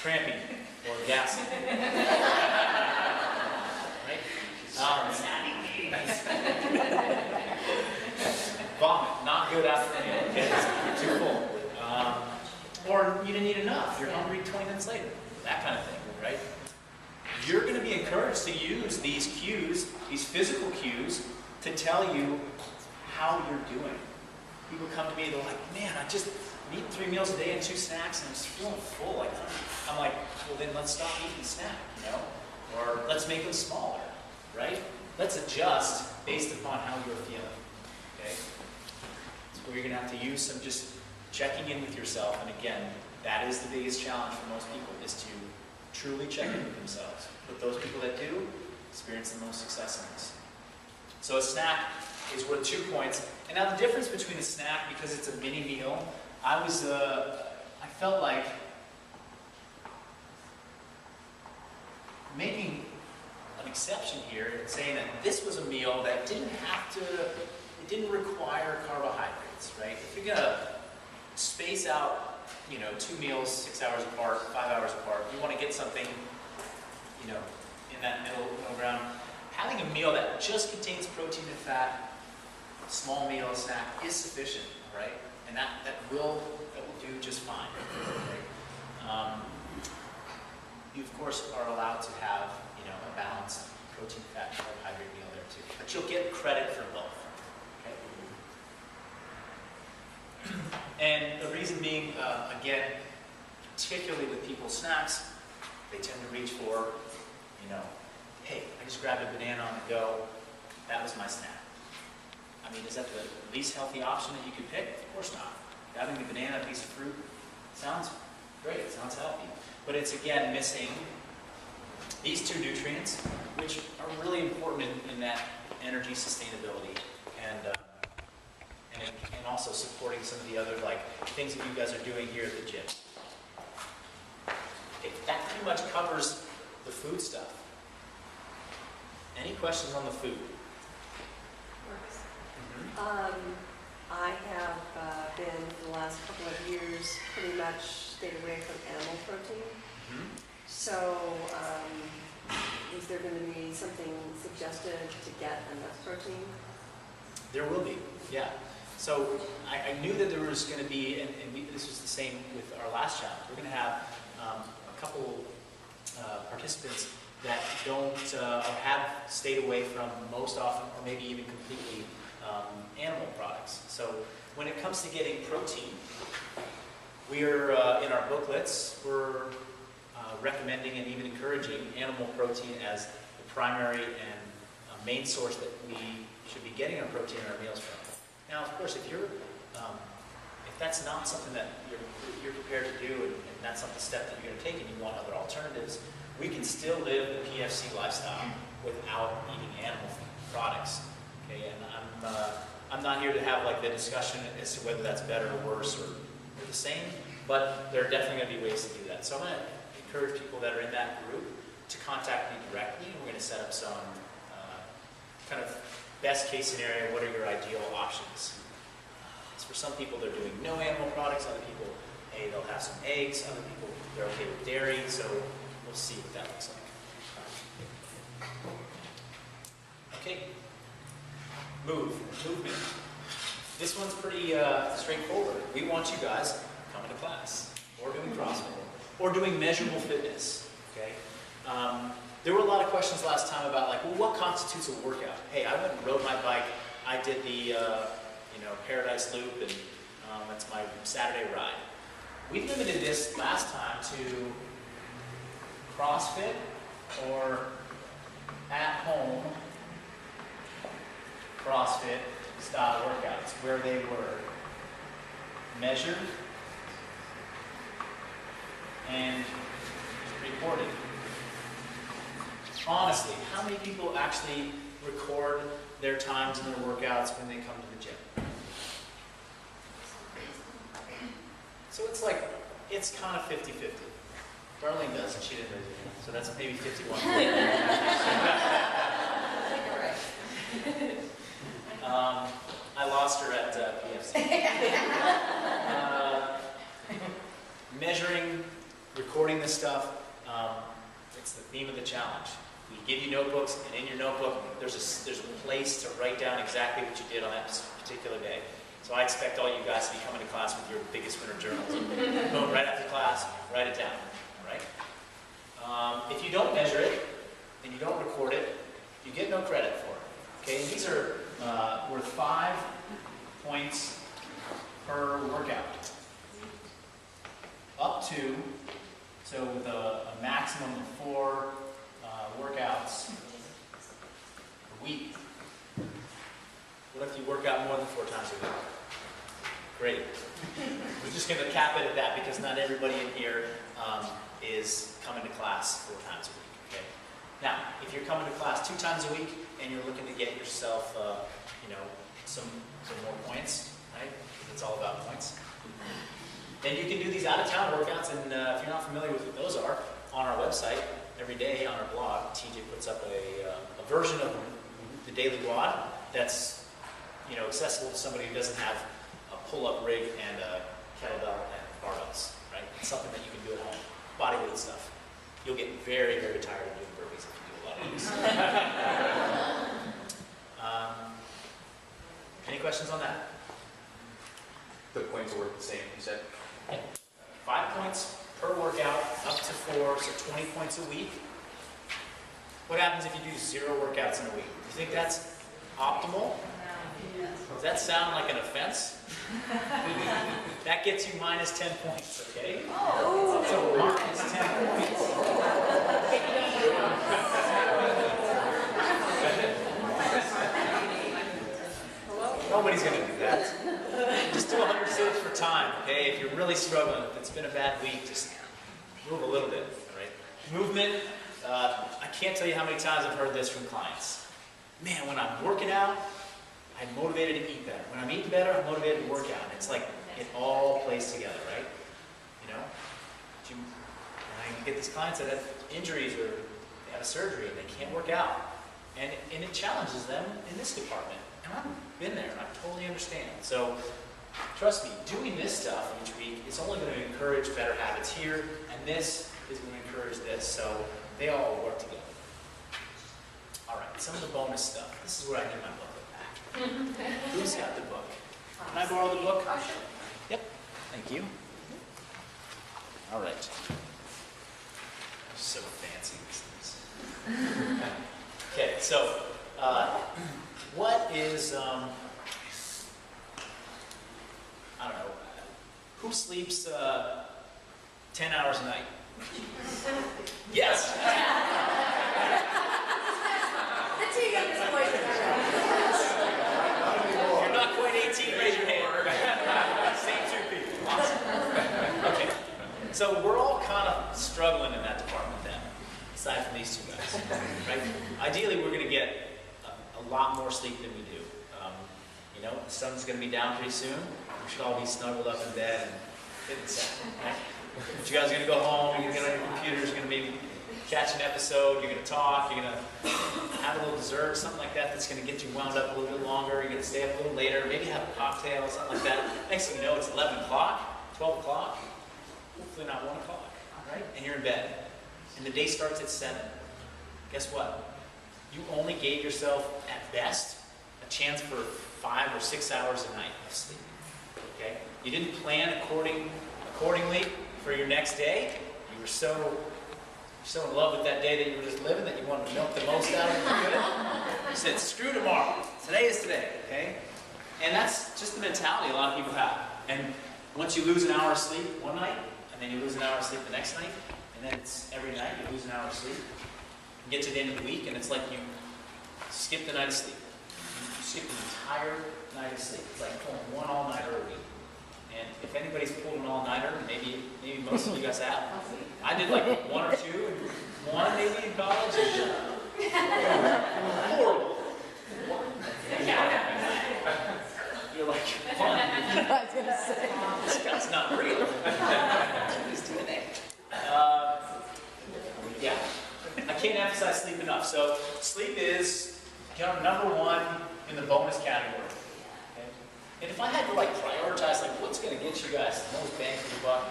cramping or gassy. Right? Vomit, not good after a meal. Okay, it's too full. Or you didn't eat enough. You're hungry 20 minutes later. That kind of thing, right? You're going to be encouraged to use these cues, these physical cues, to tell you how you're doing. People come to me, they're like, man, I just eat 3 meals a day and 2 snacks, and I'm just feeling full. Like, I'm like, well, then let's stop eating snack, you know? Or let's make them smaller, right? Let's adjust based upon how you're feeling, okay? So you're going to have to use some just checking in with yourself. And again, that is the biggest challenge for most people, is to truly check in with themselves. But those people that do experience the most success in this. So a snack is worth 2 points. And now the difference between a snack, because it's a mini meal, I felt like making an exception here and saying that this was a meal that didn't it didn't require carbohydrates, right? If you're gonna space out, 2 meals, 6 hours apart, 5 hours apart, you want to get something, in that middle ground. Having a meal that just contains protein and fat, a small meal, a snack, is sufficient, right? And that will do just fine. Right? You of course are allowed to have, a balanced protein, fat, carbohydrate meal there too. But you'll get credit for both. Okay? And the reason being, again, particularly with people's snacks, they tend to reach for, hey, I just grabbed a banana on the go. That was my snack. I mean, is that the least healthy option that you could pick? Of course not. Grabbing a banana, a piece of fruit, sounds great, it sounds healthy. But it's, again, missing these 2 nutrients, which are really important in that energy sustainability and also supporting some of the other things that you guys are doing here at the gym. Okay, that pretty much covers the food stuff. Any questions on the food? I have been, for the last couple of years, pretty much stayed away from animal protein. So, is there going to be something suggested to get enough protein? There will be, yeah. So, I knew that there was going to be, and this was the same with our last challenge. We're going to have a couple participants that don't, or have stayed away from most often, or maybe even completely, animal products. So when it comes to getting protein, we're, in our booklets, we're recommending and even encouraging animal protein as the primary and main source that we should be getting our protein in our meals from. Now, of course, if that's not something that you're prepared to do, and that's not the step that you're going to take, and you want other alternatives, we can still live the PFC lifestyle without eating animal products. Okay, and I'm not here to have the discussion as to whether that's better or worse or the same, but there are definitely going to be ways to do that. So I'm going to encourage people that are in that group to contact me directly, and we're going to set up some kind of best case scenario. What are your ideal options? For some people, they're doing no animal products. Other people, hey, they'll have some eggs. Other people, they're okay with dairy. So we'll see what that looks like. Okay. Movement. This one's pretty straightforward. We want you guys coming to class, or doing CrossFit, or doing measurable fitness. Okay. There were a lot of questions last time about well, what constitutes a workout? Hey, I went and rode my bike. I did the Paradise Loop, and that's my Saturday ride. We limited this last time to CrossFit or at home CrossFit style workouts, where they were measured and recorded. Honestly, how many people actually record their times and their workouts when they come to the gym? So it's kind of 50-50. Darlene does, and she didn't raise her hand, so that's maybe 51. I lost her at PFC. recording this stuff, it's the theme of the challenge. We give you notebooks, and in your notebook, there's a place to write down exactly what you did on that particular day. So I expect all you guys to be coming to class with your biggest winter journals. Boom, right after class, write it down, all right? If you don't measure it, and you don't record it, you get no credit for it. Okay, and these are worth 5 points per workout. Up to, so with a maximum of 4 workouts a week. What if you work out more than 4 times a week? Great. We're just going to cap it at that because not everybody in here is coming to class 4 times a week. Okay. Now, if you're coming to class 2 times a week and you're looking to get yourself, some more points, right? It's all about points. Then you can do these out-of-town workouts, and if you're not familiar with what those are, on our website, every day on our blog, TJ puts up a version of the Daily WOD that's accessible to somebody who doesn't have a pull-up rig and a kettlebell and barbells, right? It's something that you can do at home, bodyweight stuff. You'll get very, very tired of doing burpees if you do a lot of these. Any questions on that? The points work the same, you said? 5 points per workout, up to 4, so 20 points a week. What happens if you do 0 workouts in a week? Do you think that's optimal? Does that sound like an offense? That gets you minus 10 points, okay? Oh. So minus 10 points. Nobody's going to do that. Just do 100 sit-ups for time, okay? If you're really struggling, if it's been a bad week, just move a little bit, right? Movement, I can't tell you how many times I've heard this from clients. Man, when I'm working out, I'm motivated to eat better. When I'm eating better, I'm motivated to work out. And it's like it all plays together, right? I get these clients that have injuries or they have a surgery and they can't work out. And it challenges them in this department. And I've been there, and I totally understand. So, trust me, doing this stuff each week is only going to encourage better habits here, and this is going to encourage this. So, they all work together. All right, some of the bonus stuff. This is where I get my booklet back. Who's got the book? Can I borrow the book? Yep, thank you. All right. So fancy, these things. Okay, so what is, I don't know, who sleeps 10 hours a night? Yes! The two youngest boys in our If you're not quite 18, raise your hand. Same 2 people. Awesome. Okay, so we're all kind of struggling in that department then, aside from these 2 guys, right? Ideally, we're going to get a lot more sleep than we do. The sun's going to be down pretty soon. We should all be snuggled up in bed and fit in sack, right? But you guys are going to go home, you're going to get on your computers, you're going to maybe catch an episode, you're going to talk, you're going to have a little dessert, something like that that's going to get you wound up a little bit longer. You're going to stay up a little later, maybe have a cocktail, something like that. Next thing you know, it's 11 o'clock, 12 o'clock, hopefully not 1 o'clock, right? And you're in bed. And the day starts at 7. Guess what? You only gave yourself, at best, a chance for 5 or 6 hours a night of sleep. Okay? You didn't plan accordingly for your next day. You were so in love with that day that you were just living that you wanted to milk the most out of it. You said, screw tomorrow. Today is today. Okay? And that's just the mentality a lot of people have. And once you lose an hour of sleep one night, and then you lose an hour of sleep the next night, and then it's every night you lose an hour of sleep, you get to the end of the week, and it's like you skipped a night of sleep. You skipped an entire night of sleep. It's like pulling one all-nighter a week. And if anybody's pulled an all-nighter, maybe most of you guys have. I did like 1 or 2, and 1 maybe in college. Horrible. You're like, fun. I was going to say. This guy's not real. He's DNA. Yeah. I can't emphasize sleep enough. So sleep is number 1 in the bonus category. Okay? And if I had to prioritize what's going to get you guys the most bang for the buck,